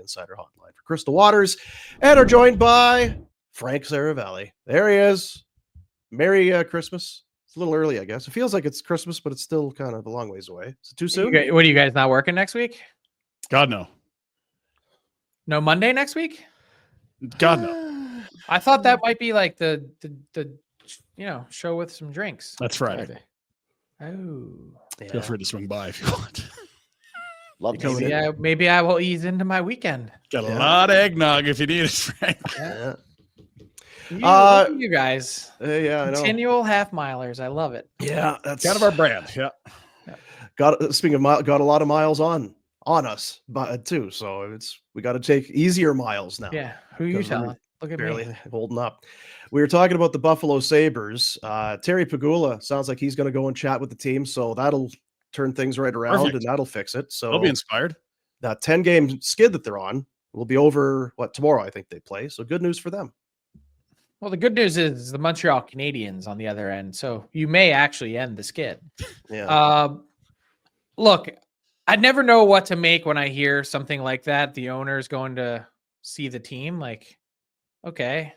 Insider Hotline for Crystal Waters, and are joined by Frank Seravalli. There he is. Merry Christmas. It's a little early, I guess. It feels like it's Christmas, but it's still kind of a long ways away. Is it too soon? What are you guys not working next week? God, no. No Monday next week? God, no. I thought that might be like the show with some drinks. That's Friday. Oh. Yeah. Feel free to swing by if you want. Love to Maybe I will ease into my weekend. Got a lot of eggnog if you need it, Frank. Yeah. Look at you guys. Yeah, I know. Continual half milers. I love it. Yeah, that's Kind of our brand. Yeah. Speaking of got a lot of miles on us, but too. So we got to take easier miles now. Yeah. Who are you telling? Look at barely me. holding up. We were talking about the Buffalo Sabres. Terry Pegula sounds like he's going to go and chat with the team, so that'll turn things right around. Perfect. And that'll fix it. So They'll be inspired. That 10-game skid that they're on will be over tomorrow. I think they play. So good news for them. Well, the good news is the Montreal Canadiens on the other end, so you may actually end the skid. Yeah. Look, I never know what to make when I hear something like that. The owner's going to see the team. Like, okay,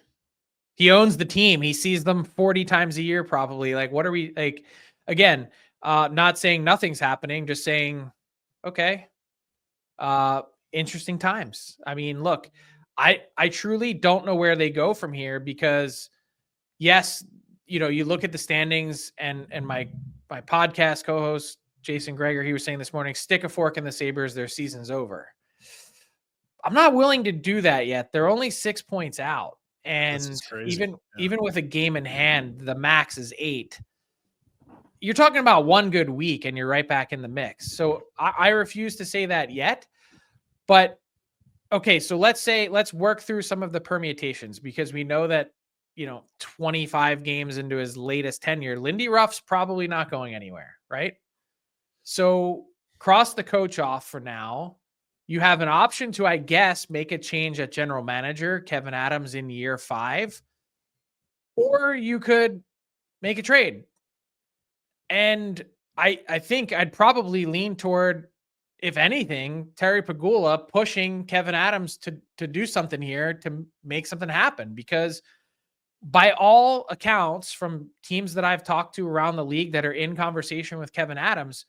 he owns the team. He sees them 40 times a year, probably. Like, what are we like? Again, not saying nothing's happening, just saying, okay, interesting times. I mean, look. I truly don't know where they go from here because, yes, you look at the standings and my podcast co-host, Jason Greger, he was saying this morning, stick a fork in the Sabres, their season's over. I'm not willing to do that yet. They're only 6 points out. And even with a game in hand, the max is 8. You're talking about one good week and you're right back in the mix. So I refuse to say that yet, but okay, so let's work through some of the permutations because we know that, 25 games into his latest tenure, Lindy Ruff's probably not going anywhere, right? So cross the coach off for now. You have an option to, I guess, make a change at general manager, Kevin Adams in year 5, or you could make a trade. And I think I'd probably lean toward, if anything, Terry Pegula pushing Kevin Adams to do something here, to make something happen, because by all accounts from teams that I've talked to around the league that are in conversation with Kevin Adams,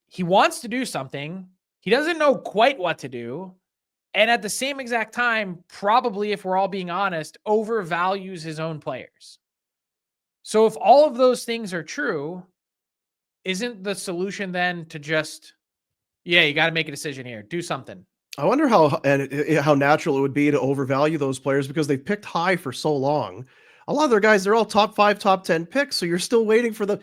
he wants to do something. He doesn't know quite what to do. And at the same exact time, probably, if we're all being honest, overvalues his own players. So if all of those things are true, isn't the solution then to just, you got to make a decision here. Do something. I wonder how natural it would be to overvalue those players because they've picked high for so long. A lot of their guys, they're all top 5, top 10 picks. So you're still waiting for they're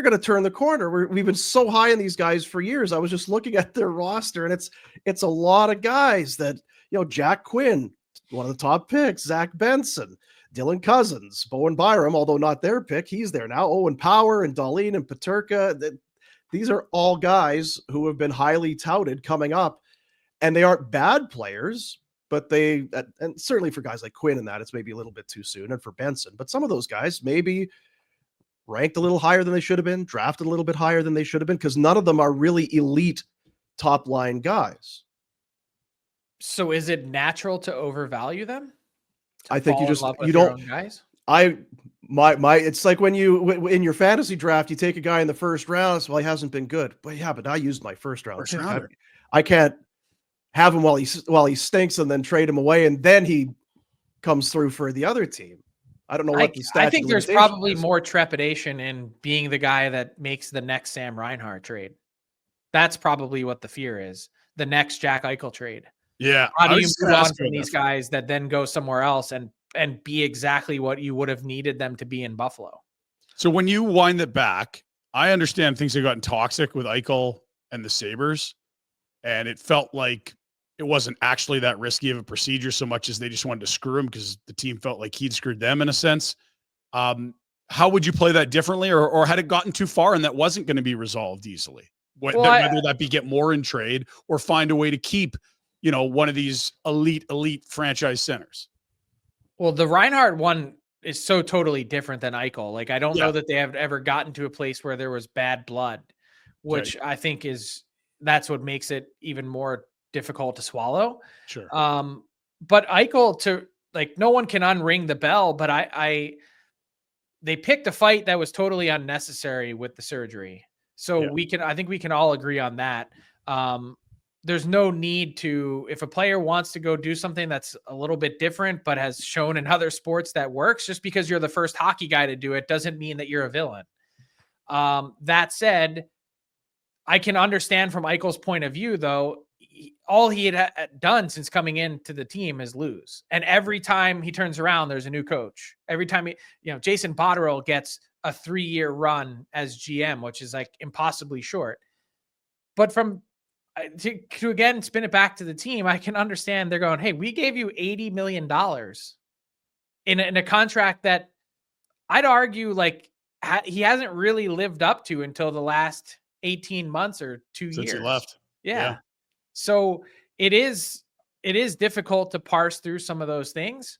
going to turn the corner. We've been so high on these guys for years. I was just looking at their roster and it's a lot of guys that, Jack Quinn, one of the top picks, Zach Benson, Dylan Cousins, Bowen Byram, although not their pick, he's there now. Owen Power and Darlene and Peterka. These are all guys who have been highly touted coming up, and they aren't bad players, but and certainly for guys like Quinn and that, it's maybe a little bit too soon, and for Benson. But some of those guys maybe ranked a little higher than they should have been, drafted a little bit higher than they should have been, because none of them are really elite top-line guys. So is it natural to overvalue them? I think you don't. Guys? It's like when in your fantasy draft, you take a guy in the first round. So, well, he hasn't been good, but I used my first round. I can't have him while he stinks and then trade him away, and then he comes through for the other team. I don't know what the statute I think there's probably more trepidation in being the guy that makes the next Sam Reinhart trade. That's probably what the fear is. The next Jack Eichel trade. Yeah. How do you move on from these guys that then go somewhere else and be exactly what you would have needed them to be in Buffalo? So when you wind it back, I understand things have gotten toxic with Eichel and the Sabres, and it felt like it wasn't actually that risky of a procedure so much as they just wanted to screw him because the team felt like he'd screwed them in a sense. How would you play that differently, or had it gotten too far and that wasn't going to be resolved easily? Whether that be get more in trade or find a way to keep, one of these elite franchise centers. Well, the Reinhart one is so totally different than Eichel. Like, I don't know that they have ever gotten to a place where there was bad blood, which I think that's what makes it even more difficult to swallow. Sure. But Eichel, no one can unring the bell, but they picked a fight that was totally unnecessary with the surgery. So I think we can all agree on that. There's no need to, if a player wants to go do something that's a little bit different, but has shown in other sports that works, just because you're the first hockey guy to do it doesn't mean that you're a villain. That said, I can understand from Eichel's point of view, though, all he had done since coming into the team is lose. And every time he turns around, there's a new coach. Every time Jason Botterill gets a 3-year run as GM, which is like impossibly short. But to again spin it back to the team, I can understand they're going, hey, we gave you $80 million in a contract that I'd argue he hasn't really lived up to until the last 18 months or 2 years. Since he left. Yeah. So it is difficult to parse through some of those things.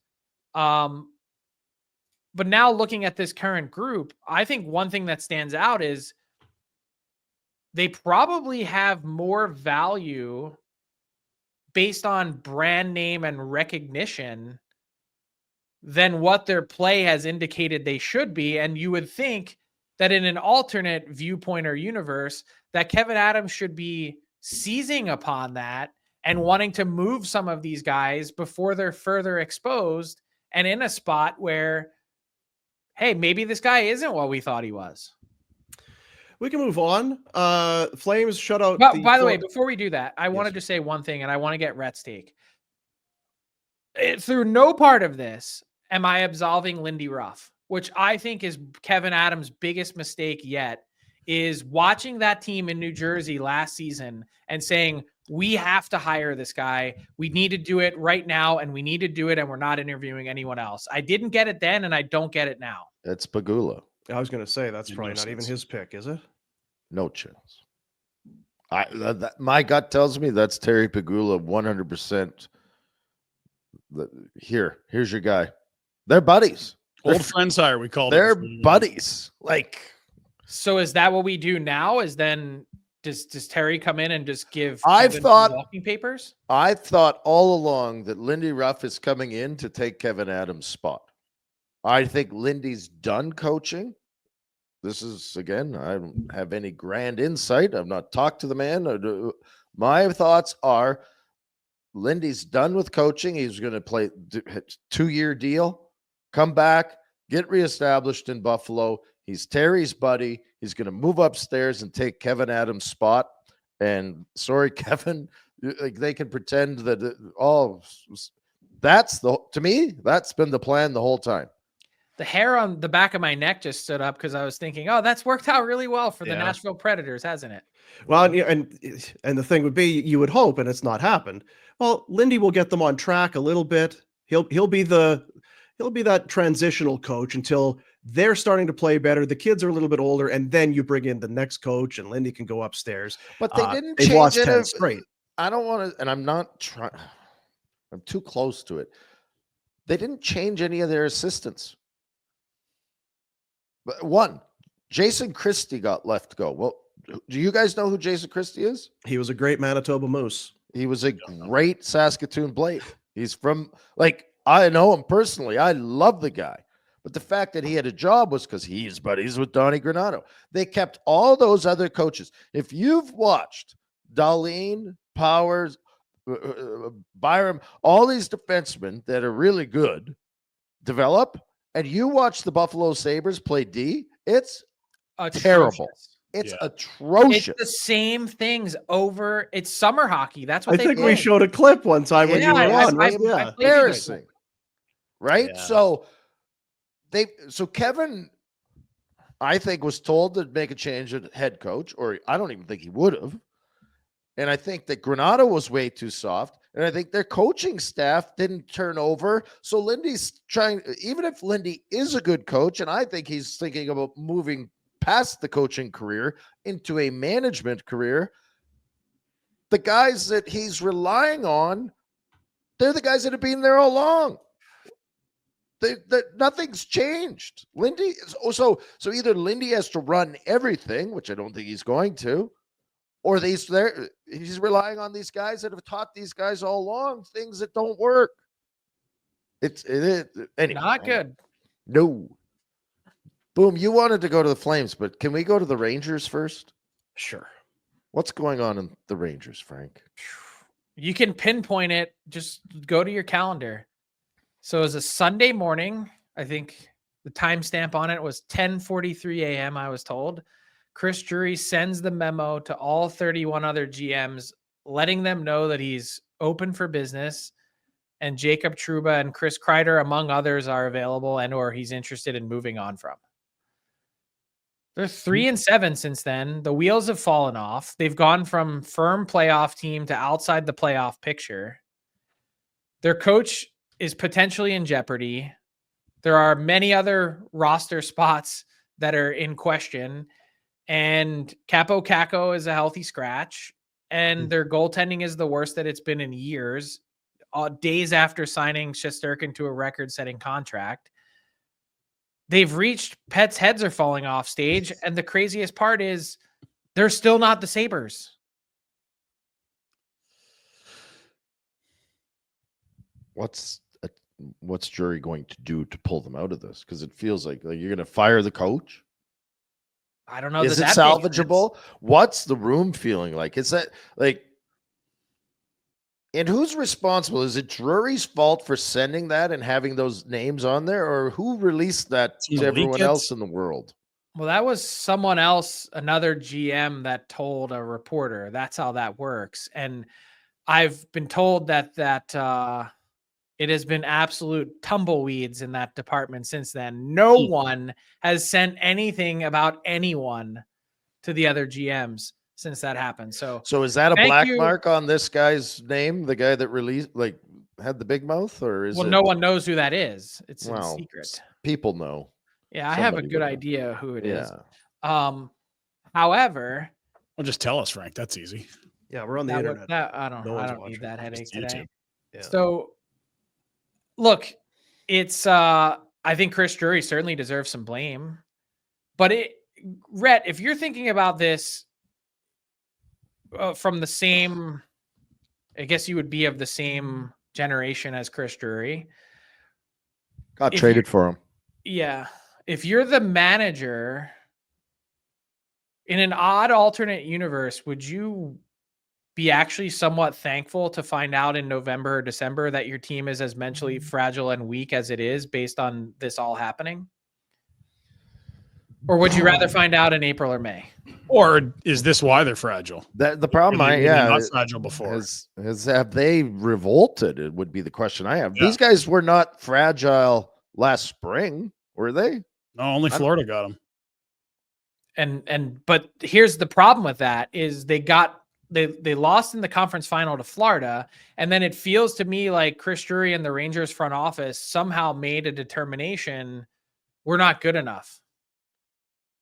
But now looking at this current group, I think one thing that stands out is they probably have more value based on brand name and recognition than what their play has indicated they should be. And you would think that in an alternate viewpoint or universe, that Kevin Adams should be seizing upon that and wanting to move some of these guys before they're further exposed and in a spot where, hey, maybe this guy isn't what we thought he was. We can move on. Flames shut out. But by the way, before we do that, I wanted to say one thing, and I want to get Rhett's take. Through no part of this am I absolving Lindy Ruff, which I think is Kevin Adams' biggest mistake yet, is watching that team in New Jersey last season and saying, we have to hire this guy. We need to do it right now, and we need to do it, and we're not interviewing anyone else. I didn't get it then, and I don't get it now. It's Pegula. I was going to say that's probably not even his pick, is it? No chance. My gut tells me that's Terry Pegula 100%. Here's your guy. They're buddies. Old friends hire, we call them. They're buddies. So is that what we do now? Is then does Terry come in and just give walking papers? I thought all along that Lindy Ruff is coming in to take Kevin Adams' spot. I think Lindy's done coaching. This is, again, I don't have any grand insight. I've not talked to the man. My thoughts are Lindy's done with coaching. He's going to play a 2-year deal, come back, get reestablished in Buffalo. He's Terry's buddy. He's going to move upstairs and take Kevin Adams' spot. And sorry, Kevin, they can pretend that to me, that's been the plan the whole time. The hair on the back of my neck just stood up because I was thinking, oh, that's worked out really well for the Nashville Predators, hasn't it? Well, and the thing would be, you would hope, and it's not happened. Well, Lindy will get them on track a little bit. He'll be that transitional coach until they're starting to play better. The kids are a little bit older, and then you bring in the next coach, and Lindy can go upstairs. But they didn't. They've lost 10 straight. I don't want to, and I'm not trying. I'm too close to it. They didn't change any of their assistants. But one, Jason Christie got left go. Well, do you guys know who Jason Christie is? He was a great Manitoba Moose. He was a great Saskatoon Blade. He's from, I know him personally. I love the guy. But the fact that he had a job was because he's buddies with Donnie Granato. They kept all those other coaches. If you've watched Darlene, Powers, Byram, all these defensemen that are really good develop, and you watch the Buffalo Sabres play D, it's terrible. It's atrocious. It's the same things over. It's summer hockey. That's what I think we showed a clip one time when you were on. Embarrassing. Right? Yeah. So Kevin, I think, was told to make a change at head coach, or I don't even think he would have. And I think that Granato was way too soft. And I think their coaching staff didn't turn over. So Lindy's trying, even if Lindy is a good coach, and I think he's thinking about moving past the coaching career into a management career, the guys that he's relying on, they're the guys that have been there all along. Nothing's changed. Lindy, so either Lindy has to run everything, which I don't think he's going to, Or he's relying on these guys that have taught these guys all along things that don't work. It is anyway, Not good. No. Boom, you wanted to go to the Flames, but can we go to the Rangers first? Sure. What's going on in the Rangers, Frank? You can pinpoint it. Just go to your calendar. So it was a Sunday morning. I think the timestamp on it was 10:43 a.m. I was told. Chris Drury sends the memo to all 31 other GMs, letting them know that he's open for business, and Jacob Trouba and Chris Kreider, among others, are available and/or he's interested in moving on from. They're 3-7 since then. The wheels have fallen off. They've gone from firm playoff team to outside the playoff picture. Their coach is potentially in jeopardy. There are many other roster spots that are in question. And Capo Caco is a healthy scratch. And their goaltending is the worst that it's been in years. Days after signing Shesterkin to a record-setting contract. They've reached pets' heads are falling off stage. And the craziest part is they're still not the Sabres. What's Drury going to do to pull them out of this? Because it feels like you're going to fire the coach. I don't know. Is it salvageable? What's the room feeling like? Is that like, and who's responsible? Is it Drury's fault for sending that and having those names on there, or who released that to everyone else in the world? Well, that was someone else, another GM that told a reporter. That's how that works. And I've been told that it has been absolute tumbleweeds in that department since then. No one has sent anything about anyone to the other GMs since that happened. So is that a black mark on this guy's name? The guy that released, had the big mouth, or is no one knows who that is. It's in secret. People know. Yeah, I have a good idea who it is. However, well, just tell us, Frank. That's easy. Yeah, we're on the internet. I don't need that headache today. Yeah. So look, it's I think Chris Drury certainly deserves some blame. But Rhett, if you're thinking about this from the same, I guess you would be of the same generation as Chris Drury. Got traded for him. Yeah. If you're the manager in an odd alternate universe, would you be actually somewhat thankful to find out in November or December that your team is as mentally fragile and weak as it is based on this all happening? Or would you rather find out in April or May? Or is this why they're fragile? The problem, not fragile before. Have they revolted? It would be the question I have. Yeah. These guys were not fragile last spring, were they? No, only Florida got them. But here's the problem with that is they lost in the conference final to Florida, and then it feels to me like Chris Drury and the Rangers front office somehow made a determination: we're not good enough.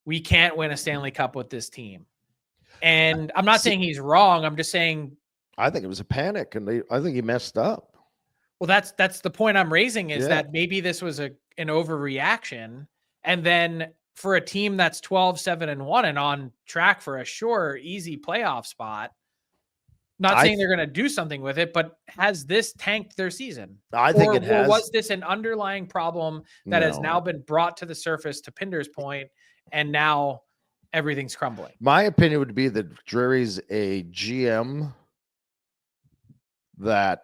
We can't win a Stanley Cup with this team. And I'm not saying he's wrong. I'm just saying I think it was a panic, and I think he messed up. Well, that's the point I'm raising is that maybe this was an overreaction, and then for a team that's 12-7-1 and on track for a sure, easy playoff spot, not saying they're going to do something with it, but has this tanked their season? I think it has. Or was this an underlying problem that has now been brought to the surface, to Pinder's point, and now everything's crumbling? My opinion would be that Drury's a GM, a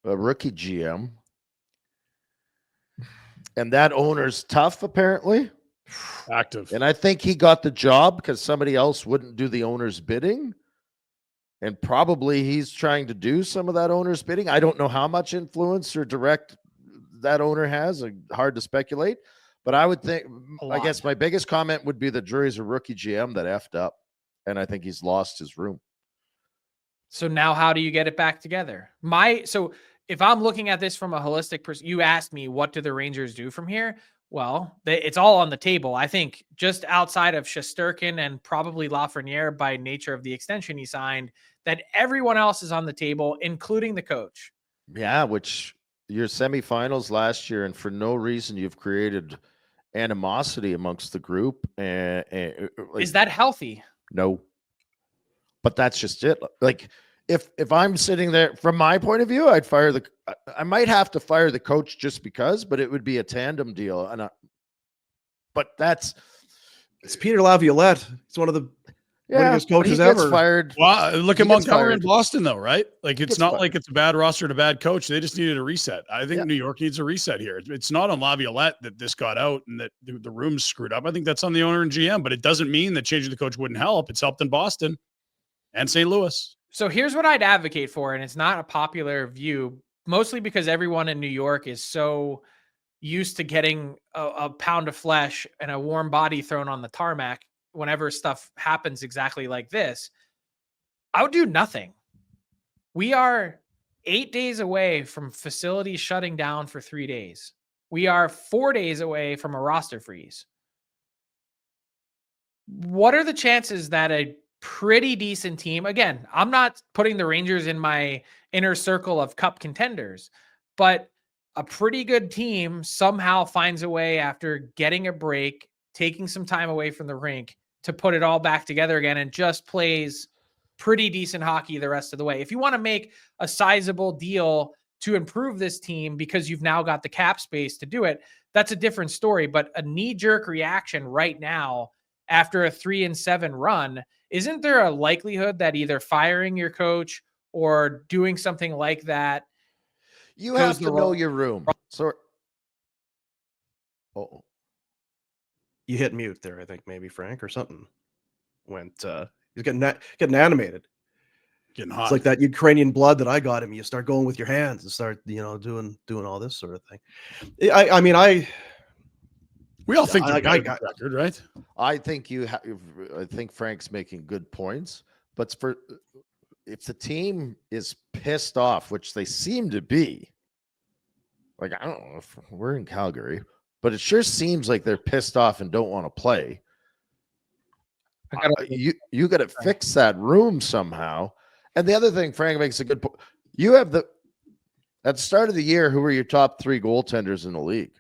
rookie GM, and that owner's tough, apparently. Active. And I think he got the job because somebody else wouldn't do the owner's bidding. And probably he's trying to do some of that owner's bidding. I don't know how much influence or direct that owner has. Hard to speculate. But I would think, I guess my biggest comment would be that Drury's a rookie GM that effed up. And I think he's lost his room. So now how do you get it back together? So if I'm looking at this from a holistic perspective, you asked me, what do the Rangers do from here? Well, it's all on the table. I think just outside of Shesterkin and probably Lafreniere by nature of the extension he signed, that everyone else is on the table, including the coach. Yeah, which your semifinals last year, and for no reason you've created animosity amongst the group. Is that healthy? No. but that's just it. Like if I'm sitting there, from my point of view, I might have to fire the coach just because, but it would be a tandem deal. But It's Peter Laviolette. He's one of the winningest coaches he gets ever. fired. Well, look He at gets Montgomery and fired. Boston, though, right? Like, it's Gets not fired. like it's a bad roster and a bad coach. They just needed a reset. I think Yeah. New York needs a reset here. It's not on Laviolette that this got out and that the room's screwed up. I think that's on the owner and GM, but it doesn't mean that changing the coach wouldn't help. It's helped in Boston and St. Louis. So here's what I'd advocate for, and it's not a popular view, mostly because everyone in New York is so used to getting a pound of flesh and a warm body thrown on the tarmac whenever stuff happens exactly like this. I would do nothing. We are 8 days away from facilities shutting down for 3 days. We are 4 days away from a roster freeze. What are the chances that a pretty decent team, again, I'm not putting the Rangers in my inner circle of cup contenders, but a pretty good team somehow finds a way after getting a break, taking some time away from the rink to put it all back together again and just plays pretty decent hockey the rest of the way. If you want to make a sizable deal to improve this team because you've now got the cap space to do it, that's a different story. But a knee-jerk reaction right now after a 3-7 run, isn't there a likelihood that either firing your coach or doing something like that? You have to know your room. So, You hit mute there, I think, maybe Frank, or something went. He's getting animated. Getting hot. It's like that Ukrainian blood that I got him. You start going with your hands and start, doing all this sort of thing. We all think I they're a good record, right? I think I think Frank's making good points, but if the team is pissed off, which they seem to be, like, I don't know if we're in Calgary, but it sure seems like they're pissed off and don't want to play. You got to fix that room somehow. And the other thing, Frank makes a good point. You have at the start of the year, who were your top 3 goaltenders in the league?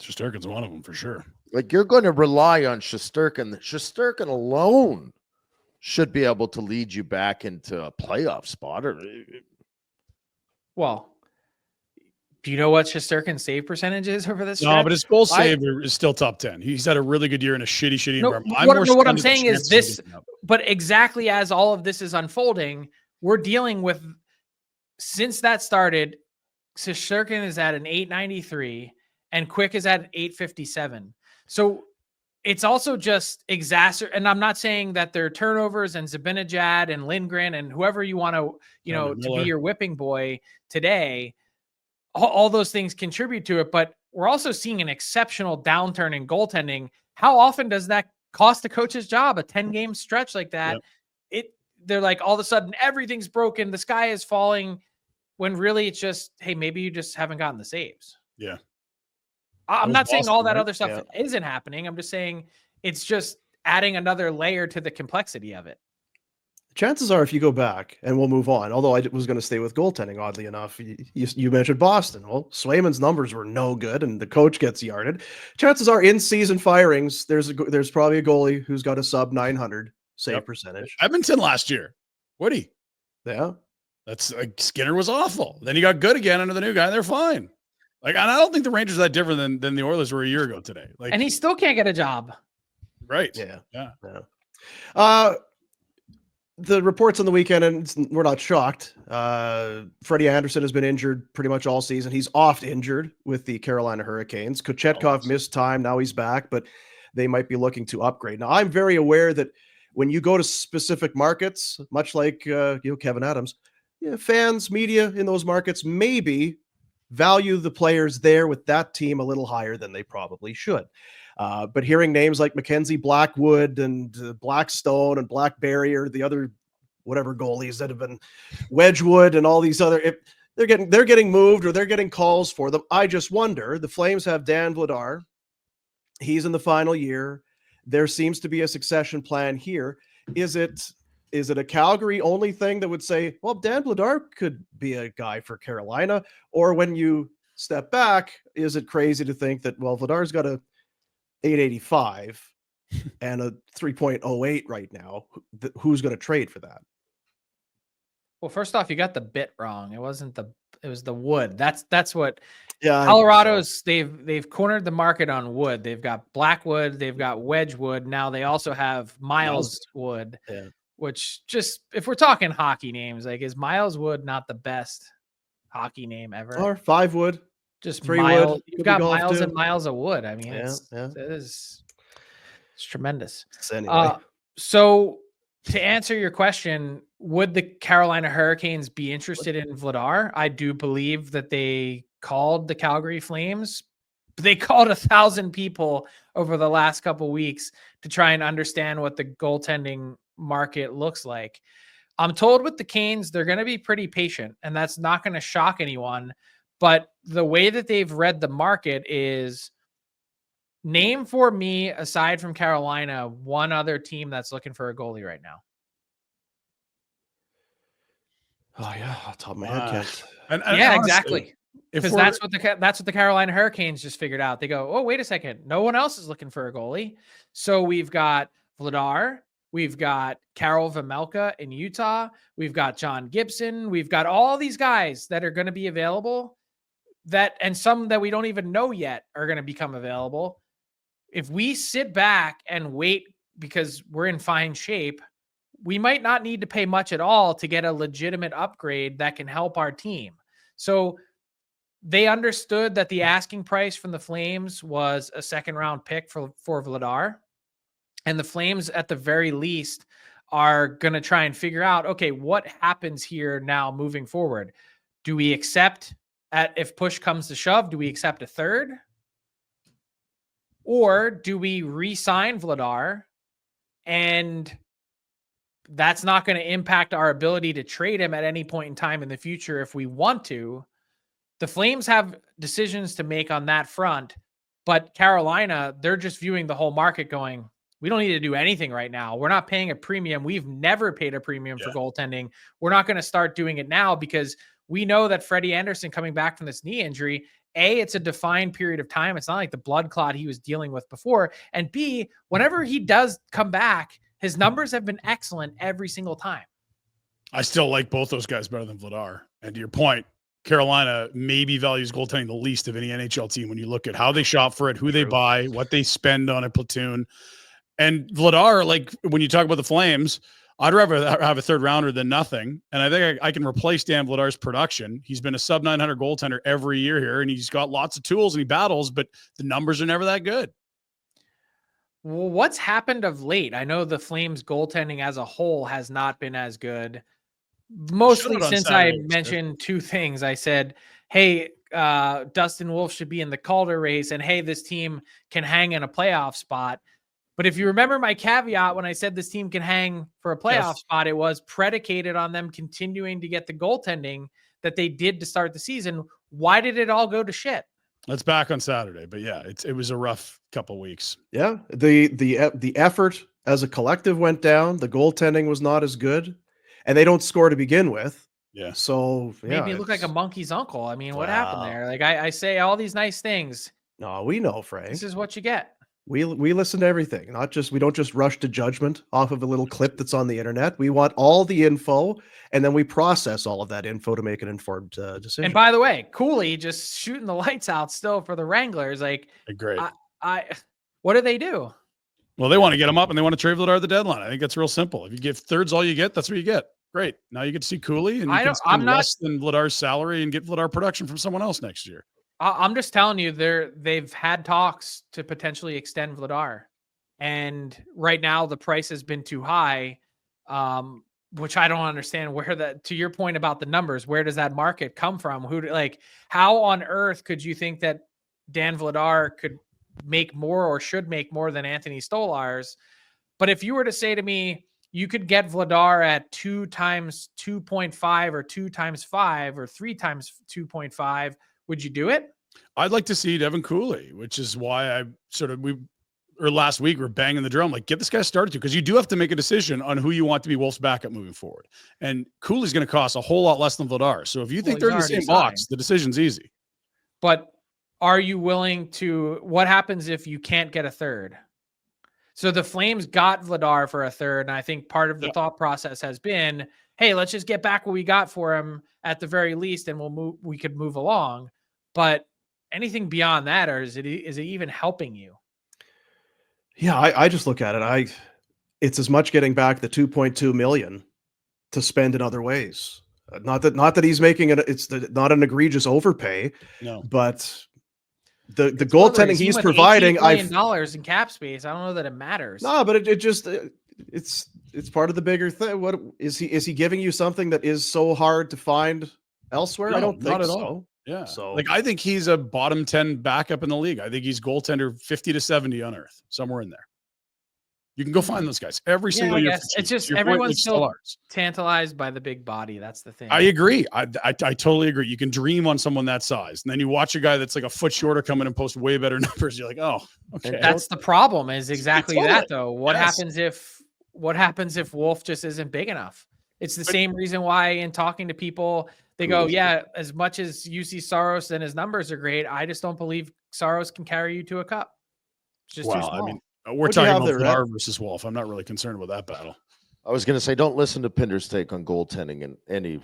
Shesterkin's one of them for sure. Like, you're going to rely on Shesterkin. Shesterkin alone should be able to lead you back into a playoff spot. Well, do you know what Shesterkin's save percentage is over this? No, but his goal save is still top 10. He's had a really good year in a shitty environment. What I'm saying is this, but exactly as all of this is unfolding, we're dealing with, since that started, Shesterkin is at an 893 and Quick is at an 857. So it's also just and I'm not saying that their turnovers and Zibanejad and Lindgren and whoever you want to, to be your whipping boy today, all those things contribute to it. But we're also seeing an exceptional downturn in goaltending. How often does that cost a coach's job? A 10-game stretch like that? Yep. They're like, all of a sudden everything's broken, the sky is falling, when really it's just, hey, maybe you just haven't gotten the saves. Yeah. I'm not saying all that other stuff isn't happening. I'm just saying it's just adding another layer to the complexity of it. Chances are, if you go back, and we'll move on, although I was going to stay with goaltending, oddly enough, you mentioned Boston. Well, Swayman's numbers were no good, and the coach gets yarded. Chances are, in-season firings, there's probably a goalie who's got a sub-900 save percentage. Edmonton last year. Woody. Yeah. That's like, Skinner was awful. Then he got good again under the new guy, and they're fine. Like, and I don't think the Rangers are that different than the Oilers were a year ago today. Like, and he still can't get a job. Right. Yeah. The reports on the weekend, and we're not shocked. Freddie Anderson has been injured pretty much all season. He's oft injured with the Carolina Hurricanes. Kochetkov missed time. Now he's back, but they might be looking to upgrade. Now, I'm very aware that when you go to specific markets, much like Kevin Adams, fans, media in those markets maybe value the players there with that team a little higher than they probably should. But hearing names like Mackenzie Blackwood and Blackstone and Blackberry, or the other whatever goalies that have been Wedgwood and all these other, they're getting moved or they're getting calls for them. I just wonder, the Flames have Dan Vladar. He's in the final year. There seems to be a succession plan here. Is it a Calgary only thing that would say, well, Dan Vladar could be a guy for Carolina? Or when you step back, is it crazy to think that, well, Vladar's got a 885 and a 3.08 right now? Who's going to trade for that? Well, first off, you got the bit wrong. It wasn't it was the wood. That's what Yeah, I guess so. Colorado's they've cornered the market on wood. They've got Blackwood, they've got Wedgwood. Now they also have Miles Wood, Yeah. which just if we're talking hockey names, like is Miles Wood not the best hockey name ever? Or 5 wood. Just 3 Miles. wood. You've Could be got golf miles too. and miles of wood. I mean, Yeah, it's tremendous. So anyway, So to answer your question, would the Carolina Hurricanes be interested in Vladar? I do believe that they called the Calgary Flames. They called 1,000 people over the last couple weeks to try and understand what the goaltending market looks like. I'm told with the Canes, they're going to be pretty patient, and that's not going to shock anyone. But the way that they've read the market is name for me, aside from Carolina, one other team that's looking for a goalie right now. oh yeah, off the top of my head, Kent. And Yeah, honestly, exactly. If Because that's what the Carolina Hurricanes just figured out. They go, oh, wait a second. No one else is looking for a goalie. So we've got Vladar. We've got Karol Vejmelka in Utah. We've got John Gibson. We've got all these guys that are going to be available and some that we don't even know yet are going to become available. If we sit back and wait because we're in fine shape, we might not need to pay much at all to get a legitimate upgrade that can help our team. So they understood that the asking price from the Flames was a second-round pick for Vladar. And the Flames, at the very least, are going to try and figure out, okay, what happens here now moving forward? Do we accept, if push comes to shove, do we accept a third? Or do we re-sign Vladar? And that's not going to impact our ability to trade him at any point in time in the future if we want to. The Flames have decisions to make on that front, but Carolina, they're just viewing the whole market going, we don't need to do anything right now. We're not paying a premium. We've never paid a premium for goaltending. We're not going to start doing it now because we know that Freddie Anderson coming back from this knee injury, A, it's a defined period of time. It's not like the blood clot he was dealing with before. And B, whenever he does come back, his numbers have been excellent every single time. I still like both those guys better than Vladar. And to your point, Carolina maybe values goaltending the least of any NHL team when you look at how they shop for it, who they buy, what they spend on a platoon. And Vladar, like when you talk about the Flames, I'd rather have a third rounder than nothing. And I think I can replace Dan Vladar's production. He's been a sub 900 goaltender every year here, and he's got lots of tools and he battles, but the numbers are never that good. Well, what's happened of late? I know the Flames goaltending as a whole has not been as good. Mostly since I mentioned two things. I said, hey, Dustin Wolf should be in the Calder race, and hey, this team can hang in a playoff spot. But if you remember my caveat when I said this team can hang for a playoff spot, it was predicated on them continuing to get the goaltending that they did to start the season. Why did it all go to shit? That's back on Saturday, but yeah, it was a rough couple weeks. Yeah, the effort as a collective went down. The goaltending was not as good, and they don't score to begin with. Yeah, so made me look like a monkey's uncle. I mean, what happened there? Like I say all these nice things. No, we know, Frank. This is what you get. We listen to everything. We don't just rush to judgment off of a little clip that's on the internet. We want all the info, and then we process all of that info to make an informed decision. And by the way, Cooley just shooting the lights out still for the Wranglers. Like, great. What do they do? Well, they want to get him up, and they want to trade Vladar at the deadline. I think that's real simple. If you give thirds all you get, that's what you get. Great. Now you get to see Cooley, and you can spend less than Vladar's salary and get Vladar production from someone else next year. I'm just telling you, they've had talks to potentially extend Vladar, and right now the price has been too high, which I don't understand. Where that, to your point about the numbers, where does that market come from? How on earth could you think that Dan Vladar could make more or should make more than Anthony Stolarz? But if you were to say to me, you could get Vladar at 2 times 2.5 or 2 times 5 or 3 times 2.5, would you do it? I'd like to see Devin Cooley, which is why last week we're banging the drum, like get this guy started to, because you do have to make a decision on who you want to be Wolf's backup moving forward. And Cooley's going to cost a whole lot less than Vladar. So if you think they're in the same box, the decision's easy. But are you willing to, what happens if you can't get a third? So the Flames got Vladar for a third, and I think part of the thought process has been, hey, let's just get back what we got for him at the very least, and we could move along. But anything beyond that, or is it even helping you? Yeah, I just look at it. It's as much getting back the 2.2 million to spend in other ways. Not that he's making it. It's not an egregious overpay. No, but the goaltending he's providing, $18 million in cap space. I don't know that it matters. No, but it just it's part of the bigger thing. What is he giving you something that is so hard to find elsewhere? No, I don't think not at so. all. Yeah. So Like, I think he's a bottom 10 backup in the league. I think he's goaltender 50 to 70 on earth, somewhere in there. You can go find those guys every single year. It's just everyone's still tantalized by the big body. That's the thing. I agree. I totally agree. You can dream on someone that size, and then you watch a guy that's like a foot shorter come in and post way better numbers. You're like, oh, okay. That's the problem. Is exactly Totally. that though. What happens if Wolf just isn't big enough? It's the same reason why in talking to people, they go, yeah, as much as you see Saros and his numbers are great, I just don't believe Saros can carry you to a cup. It's just too small. I mean, we're talking about Vladar versus Wolf. I'm not really concerned about that battle. I was going to say, don't listen to Pinder's take on goaltending in any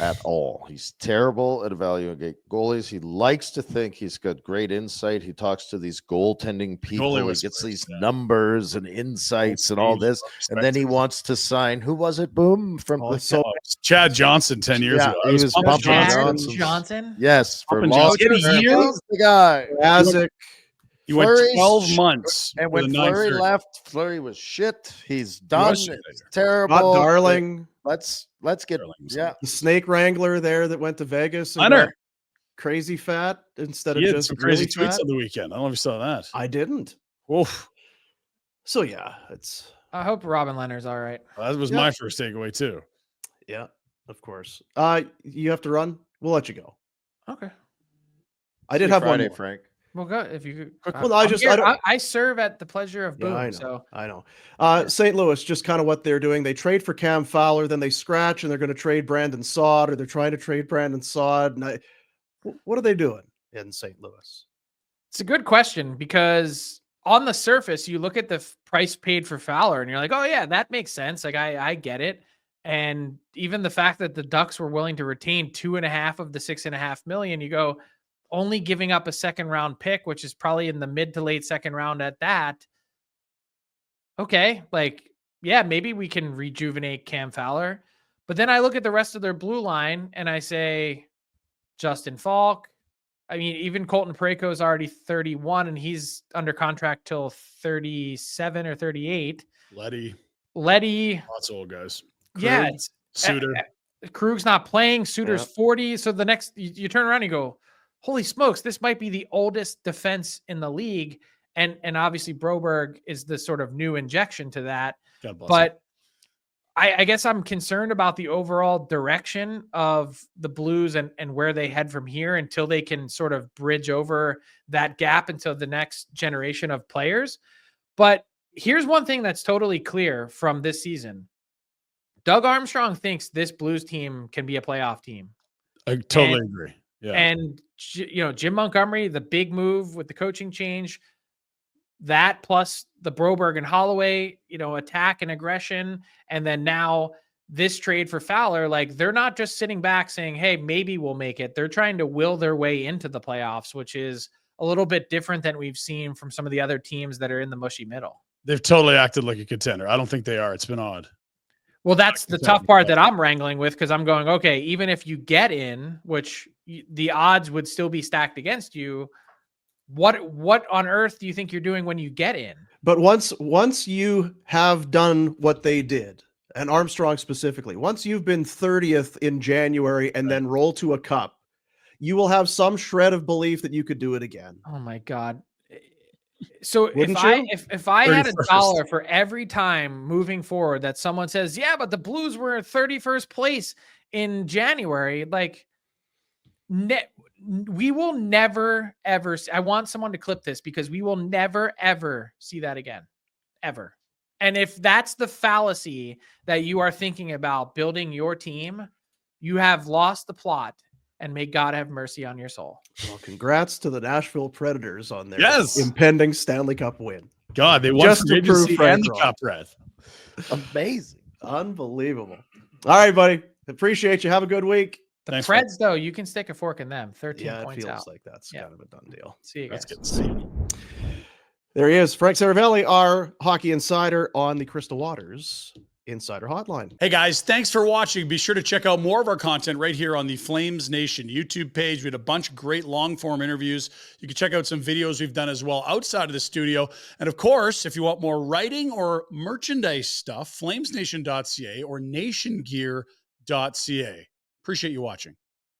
at all. He's terrible at evaluating goalies. He likes to think he's got great insight. He talks to these goaltending people. He gets these numbers and insights and all this, and then he wants to sign. Who was it? Boom from Chad Johnson 10 years ago. He was Chad Johnson. Yes, for years. The guy. Isaac. He went 12 months. And when Fleury left, Fleury was shit. He's done. It's terrible. Not Darling. Let's get the snake wrangler there that went to Vegas. And crazy fat instead of had just some crazy really tweets fat. on the weekend. I don't know if you saw that. I didn't. Oof. So yeah, it's. I hope Robin Leonard's all right. That was my first takeaway too. Yeah, of course. You have to run. We'll let you go. Okay. I did have Friday, one more. Frank. Well, go if you. Well, I serve at the pleasure of Boom. I know. St. Louis, just kind of what they're doing. They trade for Cam Fowler, then they scratch, and they're going to trade Brandon Saad, or they're trying to trade Brandon Saad. And what are they doing in St. Louis? It's a good question because on the surface, you look at the price paid for Fowler, and you're like, oh yeah, that makes sense. Like I get it. And even the fact that the Ducks were willing to retain 2.5 of the $6.5 million, you go. Only giving up a second round pick, which is probably in the mid to late second round at that. Okay. Like, yeah, maybe we can rejuvenate Cam Fowler. But then I look at the rest of their blue line and I say, Justin Falk. I mean, even Colton Parayko is already 31 and he's under contract till 37 or 38. Letty. Lots of old guys. Krug, yeah. It's Suter. Krug's not playing. Suter's 40. So the next, you turn around and you go, holy smokes, this might be the oldest defense in the league. And obviously Broberg is the sort of new injection to that. But I guess I'm concerned about the overall direction of the Blues and where they head from here until they can sort of bridge over that gap until the next generation of players. But here's one thing that's totally clear from this season. Doug Armstrong thinks this Blues team can be a playoff team. I totally agree. Yeah. And, Jim Montgomery, the big move with the coaching change, that plus the Broberg and Holloway, attack and aggression. And then now this trade for Fowler, like they're not just sitting back saying, hey, maybe we'll make it. They're trying to will their way into the playoffs, which is a little bit different than we've seen from some of the other teams that are in the mushy middle. They've totally acted like a contender. I don't think they are. It's been odd. Well, that's the tough part that I'm wrangling with because I'm going, okay, even if you get in, which the odds would still be stacked against you, what on earth do you think you're doing when you get in? But once you have done what they did, and Armstrong specifically, once you've been 30th in January and then roll to a cup, you will have some shred of belief that you could do it again. Oh my God. So if I had $1 for every time moving forward that someone says, yeah, but the Blues were in 31st place in January, like we will never, ever. I want someone to clip this because we will never, ever see that again, ever. And if that's the fallacy that you are thinking about building your team, you have lost the plot. And may God have mercy on your soul. Well, congrats to the Nashville Predators on their impending Stanley Cup win. God, they won just to prove and the Cup, Rhett. Amazing. Unbelievable. All right, buddy. Appreciate you. Have a good week. The Thanks, Preds, though, you can stick a fork in them. 13 Yeah, it points feels out. like that's Yeah. kind of a done deal. See you guys. That's good. There he is, Frank Seravalli, our hockey insider on the Crystal Waters Insider Hotline. Hey guys, thanks for watching. Be sure to check out more of our content right here on the Flames Nation YouTube page. We had a bunch of great long form interviews. You can check out some videos we've done as well outside of the studio. And of course, if you want more writing or merchandise stuff, flamesnation.ca or nationgear.ca. Appreciate you watching.